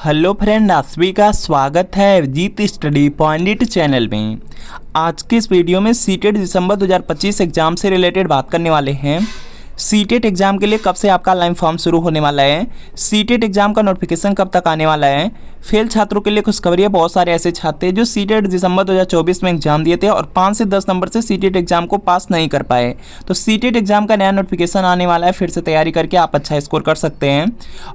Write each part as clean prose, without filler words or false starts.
Hello friend, आप सभी का स्वागत है जीत स्टडी पॉइंट चैनल में। आज के इस वीडियो में सीटेट दिसंबर 2025 एग्जाम से रिलेटेड बात करने वाले हैं। सीटेट एग्जाम के लिए कब से आपका ऑनलाइन फॉर्म शुरू होने वाला है, सीटेट एग्जाम का नोटिफिकेशन कब तक आने वाला है, फेल छात्रों के लिए खुशखबरी है। बहुत सारे ऐसे छात्र हैं जो सीटेट दिसंबर 2024 में एग्जाम दिए थे और 5 से 10 नंबर से सीटेट एग्जाम को पास नहीं कर पाए। तो सीटेट एग्जाम का नया नोटिफिकेशन आने वाला है, फिर से तैयारी करके आप अच्छा स्कोर कर सकते हैं।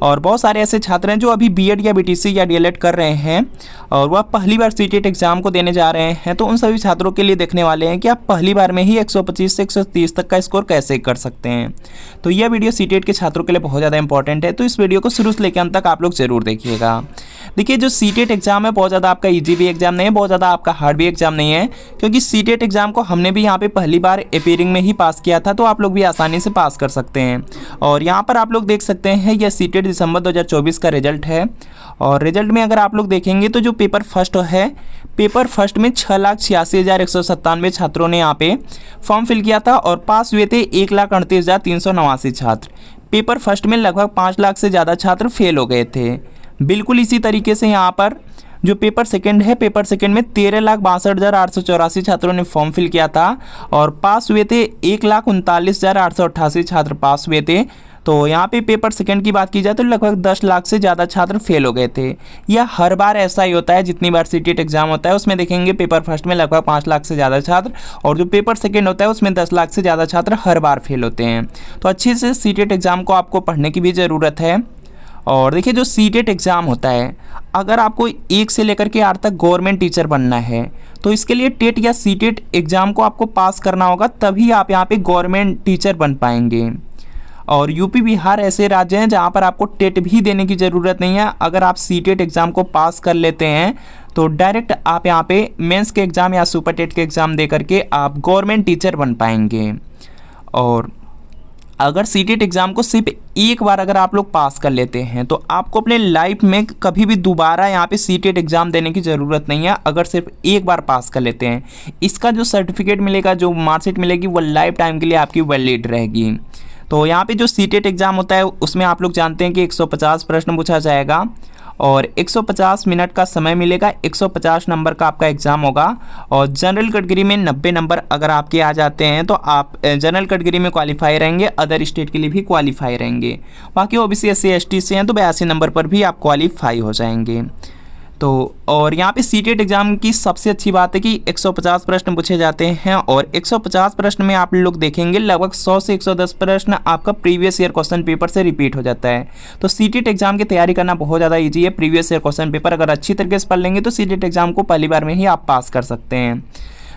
और बहुत सारे ऐसे छात्र हैं जो अभी बीएड या बीटीसी या डीएलएड कर रहे हैं और वह पहली बार सीटेट एग्जाम को देने जा रहे हैं। तो उन सभी छात्रों के लिए देखने वाले हैं कि आप पहली बार में ही 125 से 130 तक का स्कोर कैसे कर सकते हैं। तो यह वीडियो सीटेट के छात्रों के लिए बहुत ज़्यादा इंपॉर्टेंट है, तो इस वीडियो को शुरू से लेकर अंत तक आप लोग जरूर देखिएगा। देखिए, जो सीटेट एग्जाम है बहुत ज़्यादा आपका इजी भी एग्जाम नहीं है, बहुत ज़्यादा आपका हार्ड भी एग्जाम नहीं है, क्योंकि सीटेट एग्जाम को हमने भी यहाँ पे पहली बार अपीयरिंग में ही पास किया था, तो आप लोग भी आसानी से पास कर सकते हैं। और यहाँ पर आप लोग देख सकते हैं यह सीटेट दिसंबर 2024 का रिजल्ट है। और रिजल्ट में अगर आप लोग देखेंगे तो जो पेपर फर्स्ट है, पेपर फर्स्ट में 6,86,197 छात्रों ने यहाँ पे फॉर्म फिल किया था और पास हुए थे 1,38,389 छात्र। पेपर फर्स्ट में लगभग 5 लाख से ज़्यादा छात्र फेल हो गए थे। बिल्कुल इसी तरीके से यहाँ पर जो पेपर सेकंड है, पेपर सेकंड में 13,62,884 छात्रों ने फॉर्म फिल किया था और पास हुए थे 1,39,888 छात्र पास हुए थे। तो यहाँ पे पेपर सेकंड की बात की जाए तो लगभग 10 लाख से ज़्यादा छात्र फेल हो गए थे। यह हर बार ऐसा ही होता है, जितनी बार सीटेट एग्जाम होता है उसमें देखेंगे पेपर फर्स्ट में लगभग 5 लाख से ज़्यादा छात्र और जो पेपर सेकंड होता है उसमें 10 लाख से ज़्यादा छात्र हर बार फेल होते हैं। तो अच्छे से सीटेट एग्जाम को आपको पढ़ने की भी ज़रूरत है। और देखिए, जो सीटेट एग्ज़ाम होता है, अगर आपको 1 से लेकर के 8 तक गवर्नमेंट टीचर बनना है तो इसके लिए टेट या सीटेट एग्ज़ाम को आपको पास करना होगा, तभी आप यहाँ पे गवर्नमेंट टीचर बन पाएंगे। और यूपी बिहार ऐसे राज्य हैं जहाँ पर आपको टेट भी देने की ज़रूरत नहीं है। अगर आप सीटेट एग्ज़ाम को पास कर लेते हैं तो डायरेक्ट आप यहाँ पे मेंस के एग्ज़ाम या सुपर टेट के एग्ज़ाम दे करके आप गवर्नमेंट टीचर बन पाएंगे। और अगर सीटेट एग्ज़ाम को सिर्फ एक बार अगर आप लोग पास कर लेते हैं तो आपको अपने लाइफ में कभी भी दोबारा यहाँ पे सीटेट एग्ज़ाम देने की ज़रूरत नहीं है। अगर सिर्फ एक बार पास कर लेते हैं, इसका जो सर्टिफिकेट मिलेगा, जो मार्कशीट मिलेगी, वो लाइफ टाइम के लिए आपकी वैलिड रहेगी। तो यहाँ पे जो सीटेट एग्ज़ाम होता है उसमें आप लोग जानते हैं कि 150 प्रश्न पूछा जाएगा और 150 मिनट का समय मिलेगा। 150 नंबर का आपका एग्ज़ाम होगा और जनरल कैटेगरी में 90 नंबर अगर आपके आ जाते हैं तो आप जनरल कैटेगरी में क्वालिफाई रहेंगे, अदर स्टेट के लिए भी क्वालिफाई रहेंगे। बाकी ओबीसी SC ST से हैं तो 82 नंबर पर भी आप क्वालिफाई हो जाएंगे। तो और यहाँ पे सीटेट एग्ज़ाम की सबसे अच्छी बात है कि 150 प्रश्न पूछे जाते हैं और 150 प्रश्न में आप लोग देखेंगे लगभग 100 से 110 प्रश्न आपका प्रीवियस ईयर क्वेश्चन पेपर से रिपीट हो जाता है। तो सीटेट एग्ज़ाम की तैयारी करना बहुत ज़्यादा ईजी है। प्रीवियस ईयर क्वेश्चन पेपर अगर अच्छी तरीके से पढ़ लेंगे तो सीटेट एग्ज़ाम को पहली बार में ही आप पास कर सकते हैं।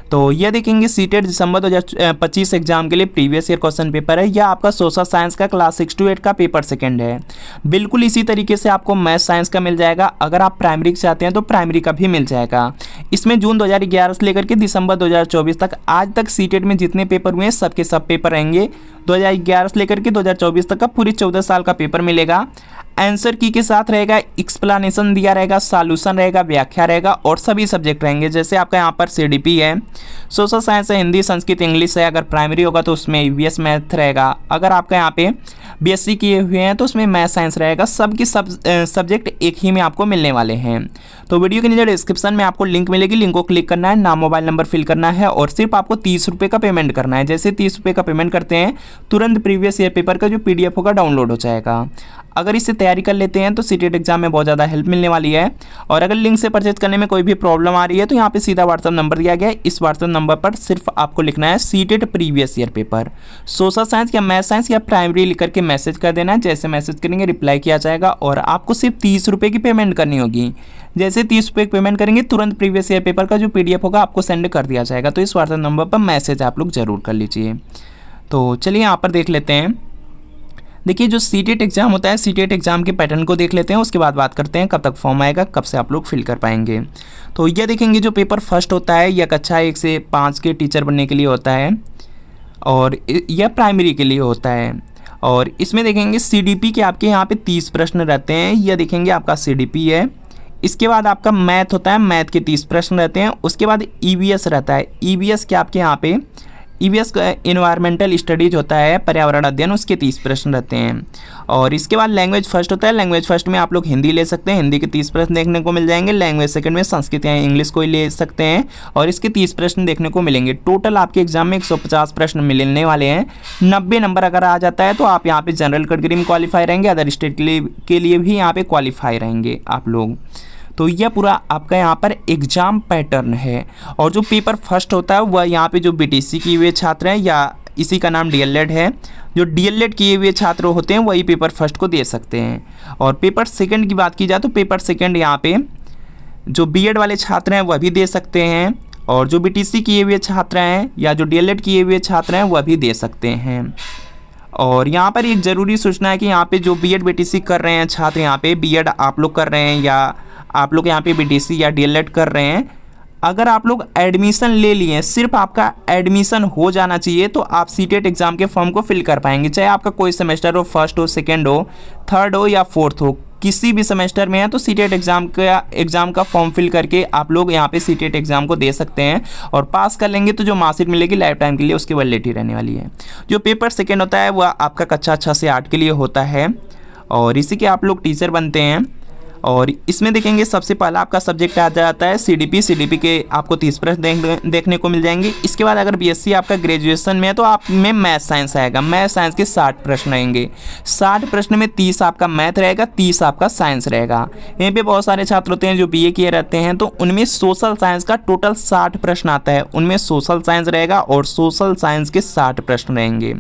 तो यह देखेंगे सीटेट दिसंबर 2025 एग्जाम के लिए प्रीवियस ईयर क्वेश्चन पेपर है। यह आपका सोशल साइंस का क्लास 6 to 8 का पेपर सेकंड है। बिल्कुल इसी तरीके से आपको मैथ साइंस का मिल जाएगा। अगर आप प्राइमरी चाहते हैं तो प्राइमरी का भी मिल जाएगा। इसमें जून 2011 से लेकर के दिसंबर 2024 तक आज तक सीटेट में जितने पेपर हुए हैं सबके सब पेपर रहेंगे। 2011 से लेकर के 2024 तक का पूरी 14 साल का पेपर मिलेगा। आंसर की के साथ रहेगा, एक्सप्लेनेशन दिया रहेगा, सॉल्यूशन रहेगा, व्याख्या रहेगा और सभी सब्जेक्ट रहेंगे। जैसे आपका यहाँ पर CDP है, सोशल साइंस है, हिंदी, संस्कृत, इंग्लिश है। अगर प्राइमरी होगा तो उसमें EVS मैथ रहेगा। अगर आपका यहाँ पे BSc किए हुए हैं तो उसमें मैथ साइंस रहेगा। सबकी सब्जेक्ट एक ही में आपको मिलने वाले हैं। तो वीडियो के नीचे डिस्क्रिप्शन में आपको लिंक मिलेगी, लिंक को क्लिक करना है, नाम मोबाइल नंबर फिल करना है और सिर्फ आपको 30 रुपये का पेमेंट करना है। जैसे 30 रुपये का पेमेंट करते हैं तुरंत प्रीवियस ईयर पेपर का जो PDF होगा डाउनलोड हो जाएगा। अगर इससे तैयारी कर लेते हैं तो सीटेट एग्जाम में बहुत ज़्यादा हेल्प मिलने वाली है। और अगर लिंक से परचेज करने में कोई भी प्रॉब्लम आ रही है तो यहाँ पे सीधा व्हाट्सअप नंबर दिया गया है। इस व्हाट्सअप नंबर पर सिर्फ आपको लिखना है CTET previous year paper, social science या मैथ साइंस या प्राइमरी लिख करके मैसेज कर देना है। जैसे मैसेज करेंगे रिप्लाई किया जाएगा और आपको सिर्फ 30 रुपये की पेमेंट करनी होगी। जैसे 30 रुपये की पेमेंट करेंगे तुरंत प्रीवियस ईयर पेपर का जो PDF होगा आपको सेंड कर दिया जाएगा। तो इस व्हाट्सअप नंबर पर मैसेज आप लोग ज़रूर कर लीजिए। तो चलिए यहाँ पर देख लेते हैं। देखिए, जो सीटेट एग्ज़ाम होता है, सीटेट एग्ज़ाम के पैटर्न को देख लेते हैं, उसके बाद बात करते हैं कब तक फॉर्म आएगा, कब से आप लोग फिल कर पाएंगे। तो यह देखेंगे जो पेपर फर्स्ट होता है यह कक्षा 1 से 5 के टीचर बनने के लिए होता है और यह प्राइमरी के लिए होता है। और इसमें देखेंगे CDP के आपके यहाँ पे 30 प्रश्न रहते हैं। यह देखेंगे आपका CDP है। इसके बाद आपका मैथ होता है, मैथ के 30 प्रश्न रहते हैं। उसके बाद EVS रहता है। EVS के आपके यहाँ पे ईवीएस इन्वायरमेंटल स्टडीज होता है, पर्यावरण अध्ययन, उसके 30 प्रश्न रहते हैं। और इसके बाद लैंग्वेज फर्स्ट होता है। लैंग्वेज फर्स्ट में आप लोग हिंदी ले सकते हैं, हिंदी के 30 प्रश्न देखने को मिल जाएंगे। लैंग्वेज सेकंड में संस्कृत या इंग्लिश को ही ले सकते हैं और इसके 30 प्रश्न देखने को मिलेंगे। टोटल आपके एग्जाम में 150 प्रश्न मिलने वाले हैं। 90 नंबर अगर आ जाता है तो आप यहाँ पे जनरल कैटेगरी में क्वालिफाई रहेंगे, अदर स्टेट के लिए भी यहाँ पे क्वालिफाई रहेंगे आप लोग। तो यह पूरा आपका यहाँ पर एग्ज़ाम पैटर्न है। और जो पेपर फर्स्ट होता है वह यहाँ पे जो बीटीसी किए हुए छात्र हैं या इसी का नाम डीएलएड है, जो डीएलएड किए हुए छात्र होते हैं वही पेपर फर्स्ट को दे सकते हैं। और पेपर सेकंड की बात की जाए तो पेपर सेकंड यहाँ पे जो बीएड वाले छात्र हैं वह भी दे सकते हैं और जो बीटीसी किए हुए छात्र हैं या जो डीएलएड किए हुए छात्र हैं वह भी दे सकते हैं। और यहाँ पर एक ज़रूरी सूचना है कि यहाँ पे जो बीएड बीटीसी कर रहे हैं छात्र, यहाँ पे बीएड आप लोग कर रहे हैं या आप लोग यहाँ पे बीटीसी या डीएलएड कर रहे हैं, अगर आप लोग एडमिशन ले लिए, सिर्फ आपका एडमिशन हो जाना चाहिए तो आप सीटेट एग्ज़ाम के फॉर्म को फिल कर पाएंगे। चाहे आपका कोई सेमेस्टर हो, फर्स्ट हो, सेकेंड हो, थर्ड हो या फोर्थ हो, किसी भी सेमेस्टर में है तो सीटेट एग्ज़ाम का फॉर्म फिल करके आप लोग यहाँ पे सीटेट एग्ज़ाम को दे सकते हैं और पास कर लेंगे तो जो मार्कशीट मिलेगी लाइफ टाइम के लिए उसकी वैलिडिटी रहने वाली है। जो पेपर सेकेंड होता है वह आपका कक्षा 6 से 8 के लिए होता है और इसी के आप लोग टीचर बनते हैं। और इसमें देखेंगे सबसे पहला आपका सब्जेक्ट आ जाता है सीडीपी के आपको 30 प्रश्न देखने को मिल जाएंगे। इसके बाद अगर बीएससी आपका ग्रेजुएशन में है तो आप में मैथ साइंस आएगा। मैथ साइंस के 60 प्रश्न रहेंगे। 60 प्रश्न में 30 आपका मैथ रहेगा, 30 आपका साइंस रहेगा। यहीं पे बहुत सारे छात्र होते हैं जो बीए किए रहते हैं तो उनमें सोशल साइंस का टोटल 60 प्रश्न आता है, उनमें सोशल साइंस रहेगा और सोशल साइंस के 60 प्रश्न रहेंगे।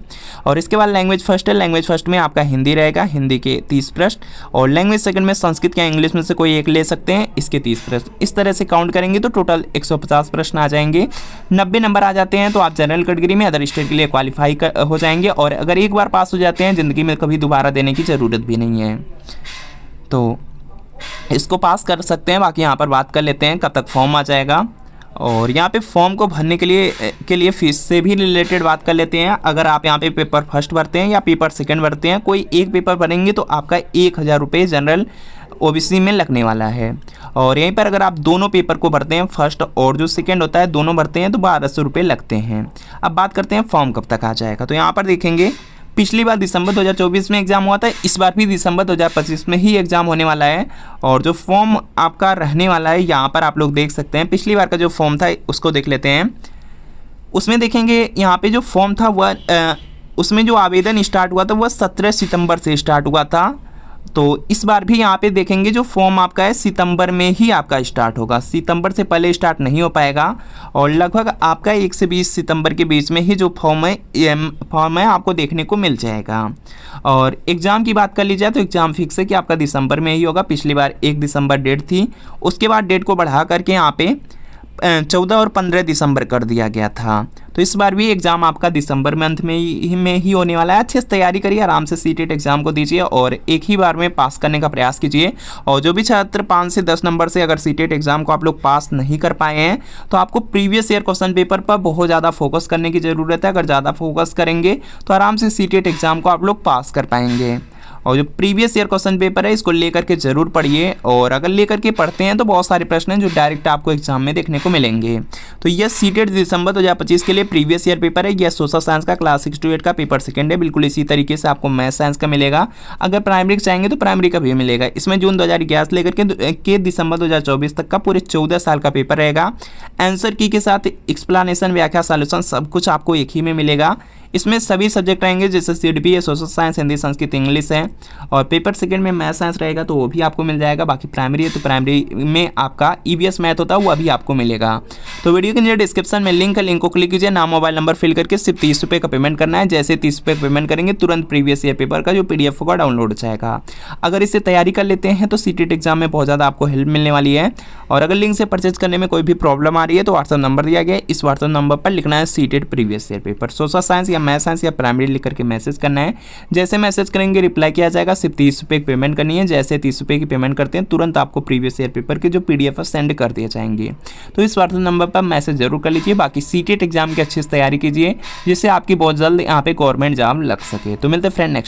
और इसके बाद लैंग्वेज फर्स्ट है। लैंग्वेज फर्स्ट में आपका हिंदी रहेगा, हिंदी के 30 प्रश्न और लैंग्वेज सेकंड में संस्कृत या इंग्लिश में से कोई एक ले सकते हैं, इसके 30 प्रश्न। इस तरह से काउंट करेंगे तो टोटल 150 प्रश्न आ जाएंगे। 90 नंबर आ जाते हैं तो आप जनरल कैटेगरी में अदर स्टेट के लिए क्वालिफाई हो जाएंगे और अगर एक बार पास हो जाते हैं ज़िंदगी में कभी दोबारा देने की ज़रूरत भी नहीं है, तो इसको पास कर सकते हैं। बाकी यहाँ पर बात कर लेते हैं कब तक फॉर्म आ जाएगा। और यहाँ पे फॉर्म को भरने के लिए फ़ीस से भी रिलेटेड बात कर लेते हैं। अगर आप यहाँ पे पेपर फर्स्ट भरते हैं या पेपर सेकंड भरते हैं, कोई एक पेपर भरेंगे तो आपका 1000 रुपये जनरल ओबीसी में लगने वाला है। और यहीं पर अगर आप दोनों पेपर को भरते हैं, फर्स्ट और जो सेकंड होता है दोनों भरते हैं तो 1200 रुपये लगते हैं। अब बात करते हैं फॉर्म कब तक आ जाएगा। तो यहाँ पर देखेंगे पिछली बार दिसंबर 2024 में एग्ज़ाम हुआ था, इस बार भी दिसंबर 2025 में ही एग्ज़ाम होने वाला है। और जो फॉर्म आपका रहने वाला है यहाँ पर आप लोग देख सकते हैं। पिछली बार का जो फॉर्म था उसको देख लेते हैं। उसमें देखेंगे यहाँ पे जो फॉर्म था वह उसमें जो आवेदन स्टार्ट हुआ था वह 17 सितंबर से स्टार्ट हुआ था। तो इस बार भी यहाँ पे देखेंगे जो फॉर्म आपका है सितंबर में ही आपका स्टार्ट होगा, सितंबर से पहले स्टार्ट नहीं हो पाएगा। और लगभग आपका 1 से 20 सितंबर के बीच में ही जो फॉर्म है आपको देखने को मिल जाएगा। और एग्ज़ाम की बात कर ली जाए तो एग्ज़ाम फिक्स है कि आपका दिसंबर में ही होगा। पिछली बार 1 दिसंबर डेट थी, उसके बाद डेट को बढ़ा करके यहाँ पे 14 और 15 दिसंबर कर दिया गया था। तो इस बार भी एग्ज़ाम आपका दिसंबर मंथ में ही होने वाला है। अच्छे से तैयारी करिए, आराम से सीटेट एग्ज़ाम को दीजिए और एक ही बार में पास करने का प्रयास कीजिए। और जो भी छात्र 5 से 10 नंबर से अगर सीटेट एग्ज़ाम को आप लोग पास नहीं कर पाए हैं तो आपको प्रीवियस ईयर क्वेश्चन पेपर पर बहुत ज़्यादा फोकस करने की ज़रूरत है। अगर ज़्यादा फोकस करेंगे तो आराम से सीटेट एग्ज़ाम को आप लोग पास कर पाएंगे। और जो प्रीवियस ईयर क्वेश्चन पेपर है इसको लेकर के ज़रूर पढ़िए। और अगर लेकर के पढ़ते हैं तो बहुत सारे प्रश्न हैं जो डायरेक्ट आपको एग्जाम में देखने को मिलेंगे। तो यह सीटेट दिसंबर 2025 के लिए प्रीवियस ईयर पेपर है। यह सोशल साइंस का क्लास 6 to 8 का पेपर सेकंड है। बिल्कुल इसी तरीके से आपको मैथ साइंस का मिलेगा। अगर प्राइमरी चाहेंगे तो प्राइमरी का भी मिलेगा। इसमें जून 2011 से लेकर के दिसंबर 2024 तक का पूरे 14 साल का पेपर रहेगा। आंसर की के साथ एक्सप्लेनेशन, व्याख्या, सॉल्यूशन सब कुछ आपको एक ही में मिलेगा। इसमें सभी सब्जेक्ट रहेंगे जैसे सीडीपी है, social science, Hindi, Sanskrit, English है। और पेपर सेकंड में मैथ साइंस रहेगा तो वो भी आपको मिल जाएगा। बाकी प्राइमरी है तो प्राइमरी में आपका ईवीएस मैथ होता है वो अभी आपको मिलेगा। तो वीडियो के नीचे डिस्क्रिप्शन में लिंक है, लिंक को क्लिक कीजिए, नाम मोबाइल नंबर फिल करके सिर्फ 30 रुपये का पेमेंट करना है। जैसे 30 रुपये पेमेंट करेंगे तुरंत प्रीवियस ईयर पेपर का जो PDF होगा डाउनलोड हो जाएगा। अगर इससे तैयारी कर लेते हैं तो सीटेट एग्जाम में बहुत ज़्यादा आपको हेल्प मिलने वाली है। और अगर लिंक से परचेज करने में कोई भी प्रॉब्लम आ रही है तो व्हाट्सअप नंबर दिया गया है, इस व्हाट्सअप नंबर पर लिखना है CTET previous year paper, social science या मैथ साइंस या प्राइमरी लिख करके मैसेज करना है। जैसे मैसेज करेंगे रिप्लाई किया जाएगा। सिर्फ 30 रुपये की पेमेंट करनी है। जैसे 30 रुपये की पेमेंट करते हैं तुरंत आपको प्रीवियस ईयर पेपर के जो PDF सेंड कर दिए जाएंगे। तो इस व्हाट्सएप नंबर पर मैसेज जरूर कर लीजिए। बाकी सीटेट एग्जाम की अच्छे से तैयारी कीजिए जिससे आपकी बहुत जल्द यहाँ पे गवर्नमेंट जॉब लग सके। तो मिलते हैं फ्रेंड नेक्स्ट